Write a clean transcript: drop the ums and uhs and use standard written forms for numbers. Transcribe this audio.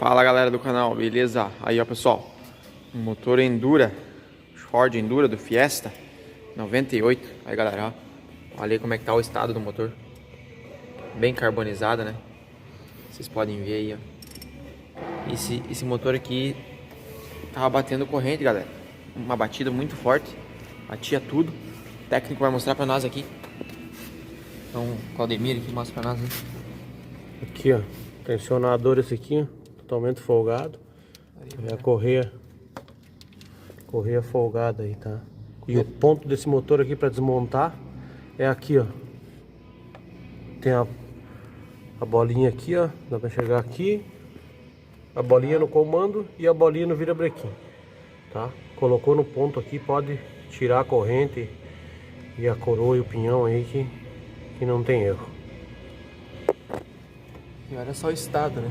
Fala galera do canal, beleza? Aí ó pessoal, um motor Endura, Ford Endura do Fiesta 98. Aí galera, ó, olha aí como é que tá o estado do motor. Bem carbonizado, né? Vocês podem ver aí, ó. Esse motor aqui tava batendo corrente, galera. Uma batida muito forte, batia tudo. O técnico vai mostrar pra nós aqui. Então o Claudemir aqui mostra pra nós, hein? Aqui, ó, tensionador esse aqui, ó, totalmente folgado. É a correia folgada aí, tá? E o ponto desse motor aqui para desmontar é aqui, ó. Tem a bolinha aqui, ó, dá para chegar aqui. A bolinha no comando e a bolinha no virabrequim, tá? Colocou no ponto aqui, pode tirar a corrente e a coroa e o pinhão aí que não tem erro. E olha só o estado, né?